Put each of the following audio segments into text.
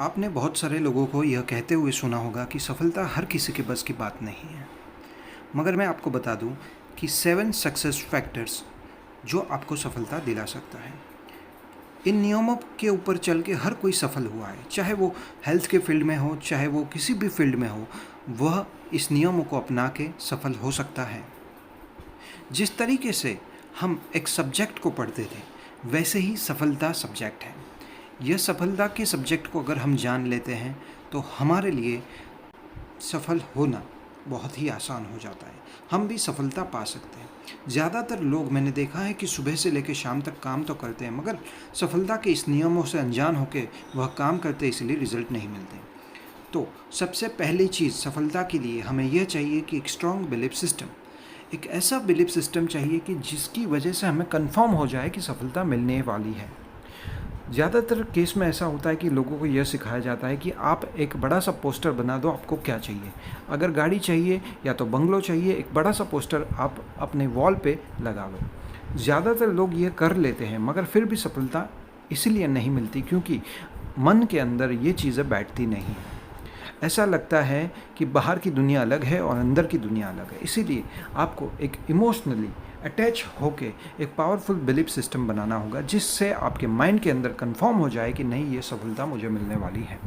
आपने बहुत सारे लोगों को यह कहते हुए सुना होगा कि सफलता हर किसी के बस की बात नहीं है। मगर मैं आपको बता दूं कि 7 सक्सेस फैक्टर्स जो आपको सफलता दिला सकता है। इन नियमों के ऊपर चल के हर कोई सफल हुआ है, चाहे वो हेल्थ के फील्ड में हो, चाहे वो किसी भी फील्ड में हो, वह इस नियमों को अपना के सफल हो सकता है। जिस तरीके से हम एक सब्जेक्ट को पढ़ते थे, वैसे ही सफलता सब्जेक्ट है। यह सफलता के सब्जेक्ट को अगर हम जान लेते हैं तो हमारे लिए सफल होना बहुत ही आसान हो जाता है। हम भी सफलता पा सकते हैं। ज़्यादातर लोग मैंने देखा है कि सुबह से लेकर शाम तक काम तो करते हैं, मगर सफलता के इस नियमों से अनजान होकर वह काम करते इसलिए रिजल्ट नहीं मिलते। तो सबसे पहली चीज़ सफलता के लिए हमें यह चाहिए कि एक स्ट्रॉन्ग बिलीफ सिस्टम, एक ऐसा बिलीफ सिस्टम चाहिए कि जिसकी वजह से हमें कंफर्म हो जाए कि सफलता मिलने वाली है। ज़्यादातर केस में ऐसा होता है कि लोगों को यह सिखाया जाता है कि आप एक बड़ा सा पोस्टर बना दो, आपको क्या चाहिए। अगर गाड़ी चाहिए या तो बंगलो चाहिए, एक बड़ा सा पोस्टर आप अपने वॉल पे लगा लो। ज़्यादातर लोग ये कर लेते हैं, मगर फिर भी सफलता इसीलिए नहीं मिलती क्योंकि मन के अंदर ये चीज़ें बैठती नहीं हैं। ऐसा लगता है कि बाहर की दुनिया अलग है और अंदर की दुनिया अलग है। इसीलिए आपको एक इमोशनली अटैच होके एक पावरफुल बिलीफ सिस्टम बनाना होगा, जिससे आपके माइंड के अंदर कंफर्म हो जाए कि नहीं, ये सफलता मुझे मिलने वाली है।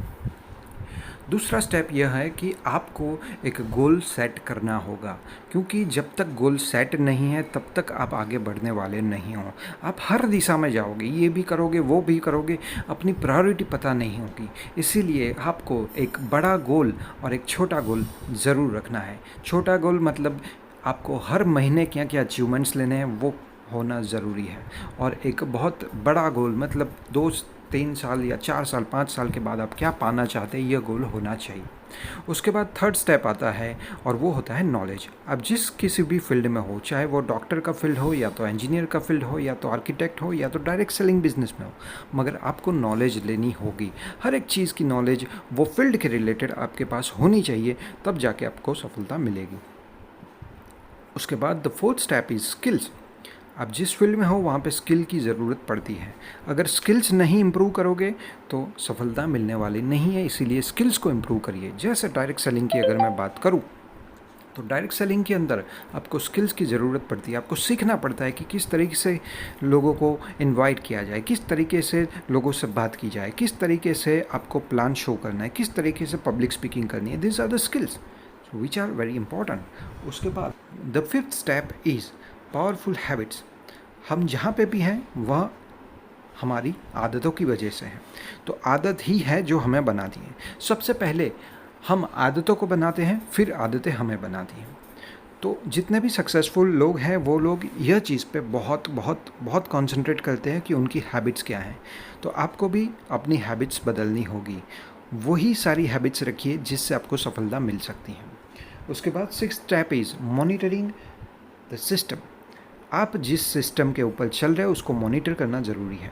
दूसरा स्टेप यह है कि आपको एक गोल सेट करना होगा, क्योंकि जब तक गोल सेट नहीं है तब तक आप आगे बढ़ने वाले नहीं हो। आप हर दिशा में जाओगे, ये भी करोगे वो भी करोगे, अपनी प्रायोरिटी पता नहीं होगी। इसीलिए आपको एक बड़ा गोल और एक छोटा गोल ज़रूर रखना है। छोटा गोल मतलब आपको हर महीने क्या क्या अचीवमेंट्स लेने हैं वो होना ज़रूरी है, और एक बहुत बड़ा गोल मतलब 2-3 साल या 4 साल 5 साल के बाद आप क्या पाना चाहते हैं, यह गोल होना चाहिए। उसके बाद थर्ड स्टेप आता है और वो होता है नॉलेज। अब जिस किसी भी फील्ड में हो, चाहे वो डॉक्टर का फील्ड हो या तो इंजीनियर का फील्ड हो या तो आर्किटेक्ट हो या तो डायरेक्ट सेलिंग बिजनेस में हो, मगर आपको नॉलेज लेनी होगी। हर एक चीज़ की नॉलेज वो फील्ड के रिलेटेड आपके पास होनी चाहिए, तब जाके आपको सफलता मिलेगी। उसके बाद the fourth step is skills. आप जिस फील्ड में हो वहाँ पे स्किल की ज़रूरत पड़ती है। अगर स्किल्स नहीं इम्प्रूव करोगे तो सफलता मिलने वाली नहीं है, इसीलिए स्किल्स को इम्प्रूव करिए। जैसे डायरेक्ट सेलिंग की अगर मैं बात करूँ तो डायरेक्ट सेलिंग के अंदर आपको स्किल्स की ज़रूरत पड़ती है। आपको सीखना पड़ता है कि किस तरीके से लोगों को इनवाइट किया जाए, किस तरीके से लोगों से बात की जाए, किस तरीके से आपको प्लान शो करना है, किस तरीके से पब्लिक स्पीकिंग करनी है। This are the skills which are very important. उसके बाद the fifth step is powerful habits. हम जहाँ पे भी हैं वह हमारी आदतों की वजह से है। तो आदत ही है जो हमें बनाती है। सबसे पहले हम आदतों को बनाते हैं, फिर आदतें हमें बनाती हैं। तो जितने भी सक्सेसफुल लोग हैं वो लोग यह चीज़ पे बहुत बहुत बहुत कंसंट्रेट करते हैं कि उनकी हैबिट्स क्या हैं। तो आपको भी अपनी हैबिट्स बदलनी होगी। वही सारी हैबिट्स रखिए जिससे आपको सफलता मिल सकती है। उसके बाद sixth step is monitoring the system. आप जिस सिस्टम के ऊपर चल रहे हो उसको मॉनिटर करना ज़रूरी है।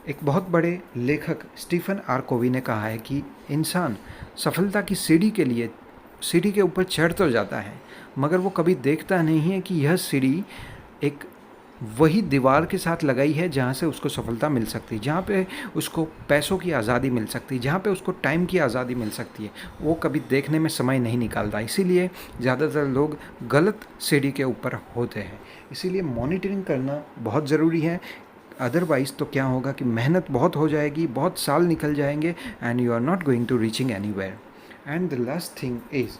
एक बहुत बड़े लेखक स्टीफन आर कोवी ने कहा है कि इंसान सफलता की सीढ़ी के लिए सीढ़ी के ऊपर चढ़ तो जाता है, मगर वो कभी देखता नहीं है कि यह सीढ़ी एक वही दीवार के साथ लगाई है जहाँ से उसको सफलता मिल सकती है, जहाँ पे उसको पैसों की आज़ादी मिल सकती है, जहाँ पे उसको टाइम की आज़ादी मिल सकती है। वो कभी देखने में समय नहीं निकालता। इसीलिए ज़्यादातर लोग गलत सीढ़ी के ऊपर होते हैं। इसीलिए मॉनिटरिंग करना बहुत ज़रूरी है। अदरवाइज़ तो क्या होगा कि मेहनत बहुत हो जाएगी, बहुत साल निकल जाएंगे and you are not going to reaching anywhere. And the last thing is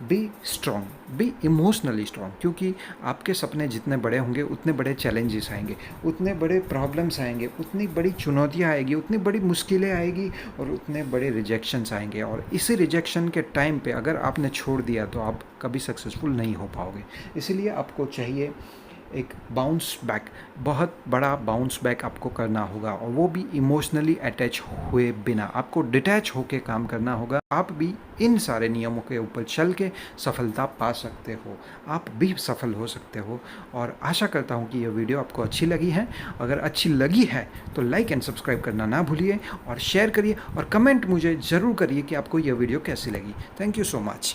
be strong, be emotionally strong, क्योंकि आपके सपने जितने बड़े होंगे उतने बड़े चैलेंजेस आएंगे, उतने बड़े प्रॉब्लम्स आएंगे, उतनी बड़ी चुनौतियाँ आएगी, उतनी बड़ी मुश्किलें आएगी और उतने बड़े रिजेक्शंस आएंगे। और इसी रिजेक्शन के टाइम पे अगर आपने छोड़ दिया तो आप कभी सक्सेसफुल नहीं हो पाओगे। इसीलिए आपको चाहिए एक बाउंस बैक, बहुत बड़ा बाउंस बैक आपको करना होगा, और वो भी इमोशनली अटैच हुए बिना। आपको डिटैच होके काम करना होगा। आप भी इन सारे नियमों के ऊपर चल के सफलता पा सकते हो, आप भी सफल हो सकते हो। और आशा करता हूँ कि यह वीडियो आपको अच्छी लगी है। अगर अच्छी लगी है तो लाइक एंड सब्सक्राइब करना ना भूलिए, और शेयर करिए और कमेंट मुझे ज़रूर करिए कि आपको यह वीडियो कैसी लगी। Thank you so much.